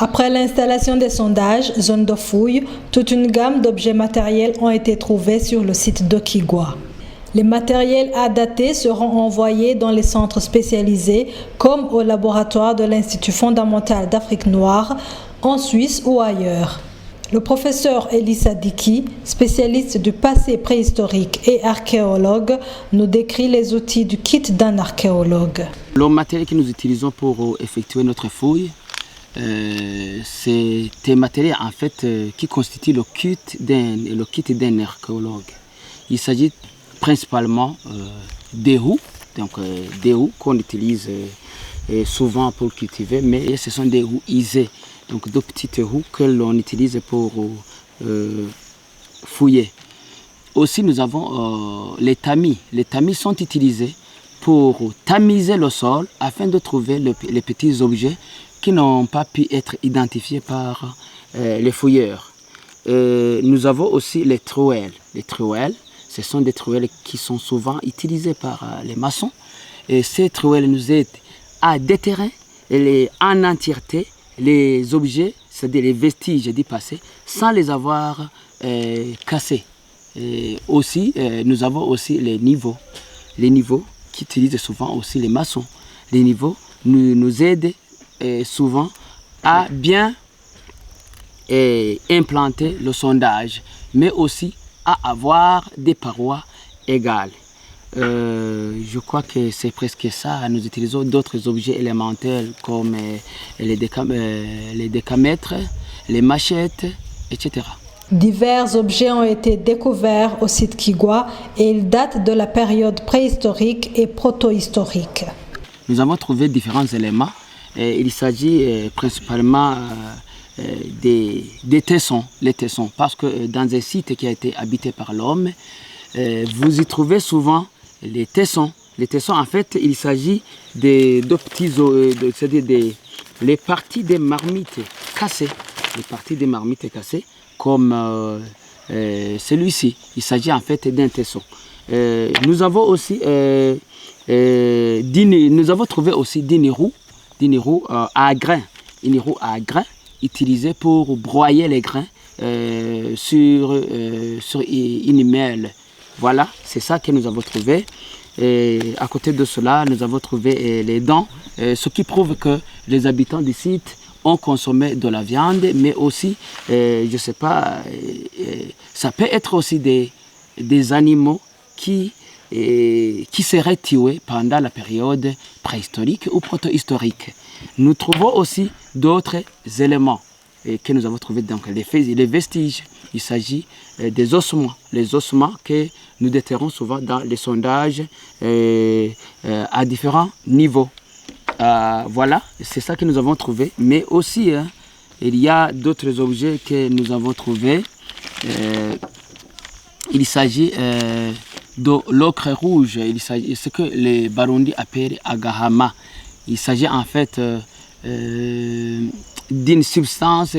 Après l'installation des sondages, zones de fouille, toute une gamme d'objets matériels ont été trouvés sur le site d'Okigwa. Les matériels à dater seront envoyés dans les centres spécialisés comme au laboratoire de l'Institut fondamental d'Afrique noire, en Suisse ou ailleurs. Le professeur Elissa Diki, spécialiste du passé préhistorique et archéologue, nous décrit les outils du kit d'un archéologue. Le matériel que nous utilisons pour effectuer notre fouille, c'est des matériels en fait, qui constituent le kit d'un archéologue. Il s'agit principalement des roues, des roues qu'on utilise souvent pour cultiver, mais ce sont des roues usées, donc de petites roues que l'on utilise pour fouiller. Aussi nous avons les tamis. Les tamis sont utilisés pour tamiser le sol afin de trouver les petits objets qui n'ont pas pu être identifiés par les fouilleurs. Nous avons aussi les trouelles. Les trouelles, ce sont des trouelles qui sont souvent utilisées par les maçons. Et ces trouelles nous aident à déterrer en entièreté les objets, c'est-à-dire les vestiges du passé, sans les avoir cassés. Et aussi, nous avons aussi les niveaux. Les niveaux qu'utilisent souvent aussi les maçons. Les niveaux nous aident souvent à bien implanter le sondage, mais aussi à avoir des parois égales. Je crois que c'est presque ça. Nous utilisons d'autres objets élémentaires comme les décamètres, les machettes, etc. Divers objets ont été découverts au site Kigwa et ils datent de la période préhistorique et protohistorique. Nous avons trouvé différents éléments. Il s'agit principalement des tessons, les tessons, parce que dans un site qui a été habité par l'homme, vous y trouvez souvent les tessons. Les tessons, en fait, il s'agit de petits, c'est-à-dire les parties des marmites cassées, les parties des marmites cassées, comme celui-ci. Il s'agit en fait d'un tesson. Nous avons aussi, nous avons trouvé aussi d'une roue à grains, une roue à grains utilisée pour broyer les grains sur une mêle. Voilà, c'est ça que nous avons trouvé. Et à côté de cela, nous avons trouvé les dents, ce qui prouve que les habitants du site ont consommé de la viande, mais aussi, je ne sais pas, ça peut être aussi des animaux qui seraient tués pendant la période préhistorique ou protohistorique. Nous trouvons aussi d'autres éléments que nous avons trouvés, donc les vestiges. Il s'agit des ossements, les ossements que nous déterrons souvent dans les sondages à différents niveaux. Voilà, c'est ça que nous avons trouvé. Mais aussi, il y a d'autres objets que nous avons trouvés. Il s'agit de l'ocre rouge, ce que les Barundi appellent agahama. Il s'agit en fait d'une substance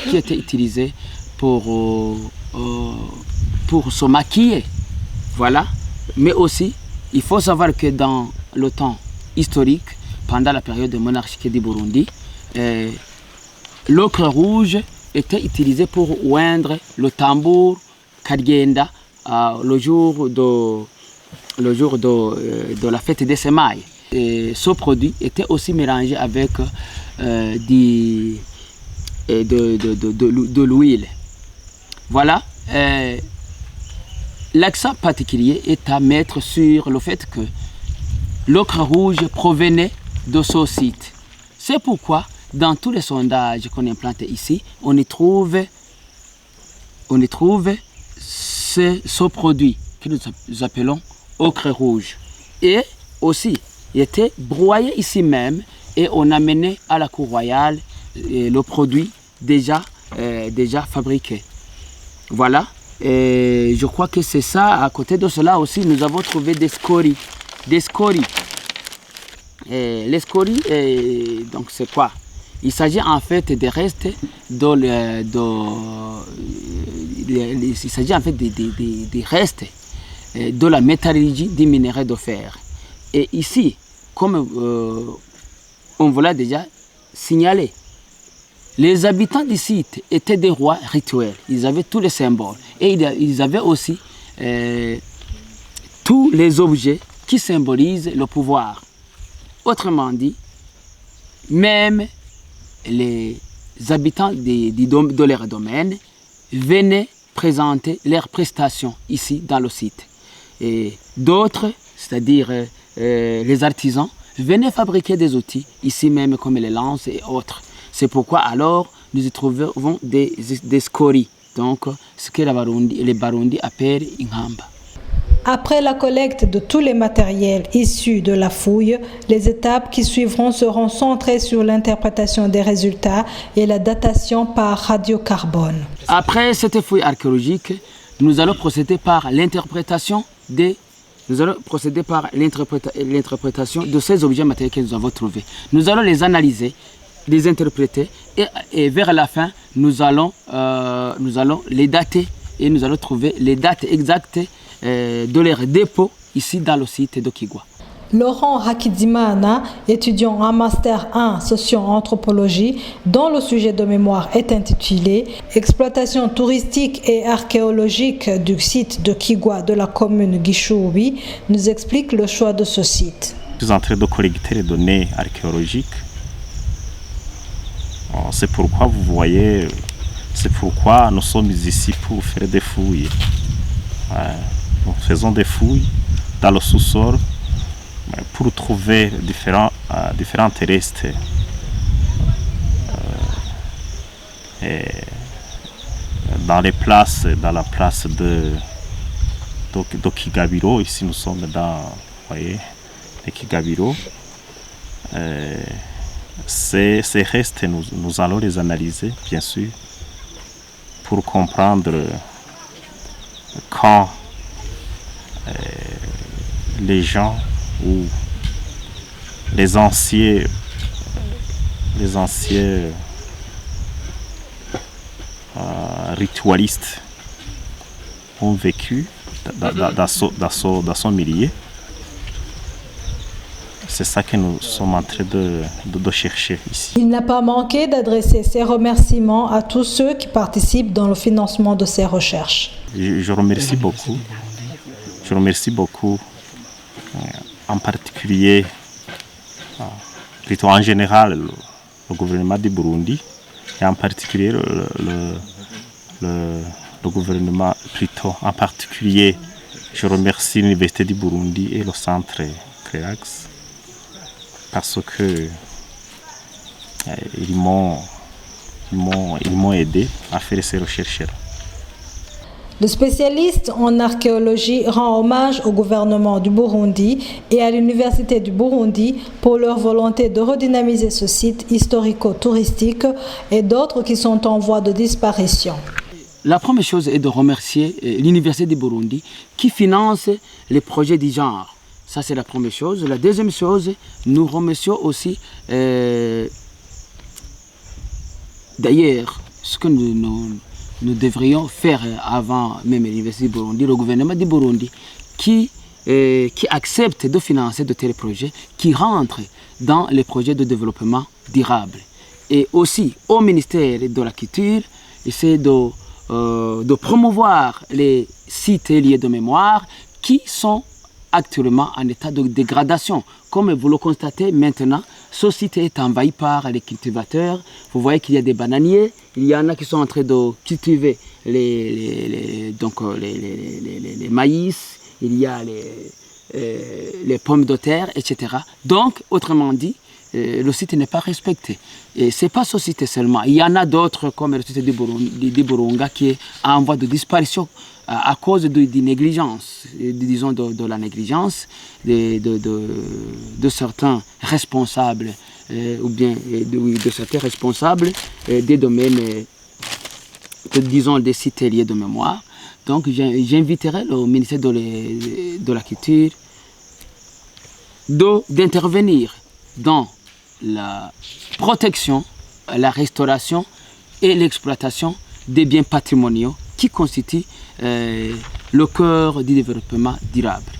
qui était utilisée pour se maquiller. Voilà. Mais aussi, il faut savoir que dans le temps historique, pendant la période monarchique du Burundi, l'ocre rouge était utilisée pour oindre le tambour Kagenda le jour de la fête des semailles. Et ce produit était aussi mélangé avec de l'huile. Voilà. L'accent particulier est à mettre sur le fait que l'ocre rouge provenait de ce site. C'est pourquoi dans tous les sondages qu'on implante ici, on y trouve ce produit que nous appelons ocre rouge. Et aussi, il était broyé ici même et on amenait à la cour royale le produit déjà fabriqué. Voilà. Et je crois que c'est ça. À côté de cela aussi, nous avons trouvé des scories. Les scories, donc c'est quoi? Il s'agit en fait des restes des restes de la métallurgie du minerai de fer. Et ici, comme on vous l'a déjà signalé, Les habitants du site étaient des rois rituels. Ils avaient tous les symboles. Et ils avaient aussi tous les objets qui symbolisent le pouvoir. Autrement dit, même les habitants de leur domaine venaient présenter leurs prestations ici dans le site. Et d'autres, c'est-à-dire les artisans, venaient fabriquer des outils ici même comme les lances et autres. C'est pourquoi alors nous y trouvons des scories, donc ce que les Barundi appellent Ingamba. Après la collecte de tous les matériels issus de la fouille, les étapes qui suivront seront centrées sur l'interprétation des résultats et la datation par radiocarbone. Après cette fouille archéologique, nous allons procéder par l'interprétation de ces objets matériels que nous avons trouvés. Nous allons les analyser, les interpréter et vers la fin, nous allons les dater et nous allons trouver les dates exactes de leur dépôt ici dans le site d'Okigwa. Laurent Hakizimana, étudiant en Master 1 socio-anthropologie, dont le sujet de mémoire est intitulé « Exploitation touristique et archéologique du site de Kigwa de la commune Gishubi », nous explique le choix de ce site. Je suis en train de collecter les données archéologiques. C'est pourquoi vous voyez, c'est pourquoi nous sommes ici pour faire des fouilles. Nous faisons des fouilles dans le sous-sol pour trouver différents restes. Dans la place de Kigabiro, ici nous sommes dans le Kigabiro. Ces restes, nous allons les analyser, bien sûr, pour comprendre quand les gens ou les anciens ritualistes ont vécu dans son milieu. C'est ça que nous sommes en train de chercher ici. Il n'a pas manqué d'adresser ses remerciements à tous ceux qui participent dans le financement de ces recherches. Je remercie beaucoup. Je remercie beaucoup, en particulier, plutôt en général, le gouvernement du Burundi, et en particulier le gouvernement, plutôt en particulier, je remercie l'Université du Burundi et le centre CREAX, parce que ils m'ont aidé à faire ces recherches-là. Le spécialiste en archéologie rend hommage au gouvernement du Burundi et à l'Université du Burundi pour leur volonté de redynamiser ce site historico-touristique et d'autres qui sont en voie de disparition. La première chose est de remercier l'Université du Burundi qui finance les projets du genre. Ça, c'est la première chose. La deuxième chose, nous remercions aussi, d'ailleurs, ce que nous devrions faire avant même l'Université du Burundi, le gouvernement du Burundi, qui accepte de financer de tels projets, qui rentrent dans les projets de développement durable. Et aussi au ministère de la Culture, essayer de promouvoir les sites liés de mémoire qui sont actuellement en état de dégradation. Comme vous le constatez maintenant, ce site est envahi par les cultivateurs. Vous voyez qu'il y a des bananiers, il y en a qui sont en train de cultiver les maïs, il y a les pommes de terre, etc. Donc, autrement dit, le site n'est pas respecté. Et ce n'est pas ce site seulement. Il y en a d'autres, comme le site du Burunga, qui est en voie de disparition à cause de négligence, disons de la négligence de certains responsables, ou bien de certains responsables des domaines, disons des sites liés de mémoire. Donc j'inviterai le ministère de la Culture d'intervenir dans la protection, la restauration et l'exploitation des biens patrimoniaux qui constituent le cœur du développement durable.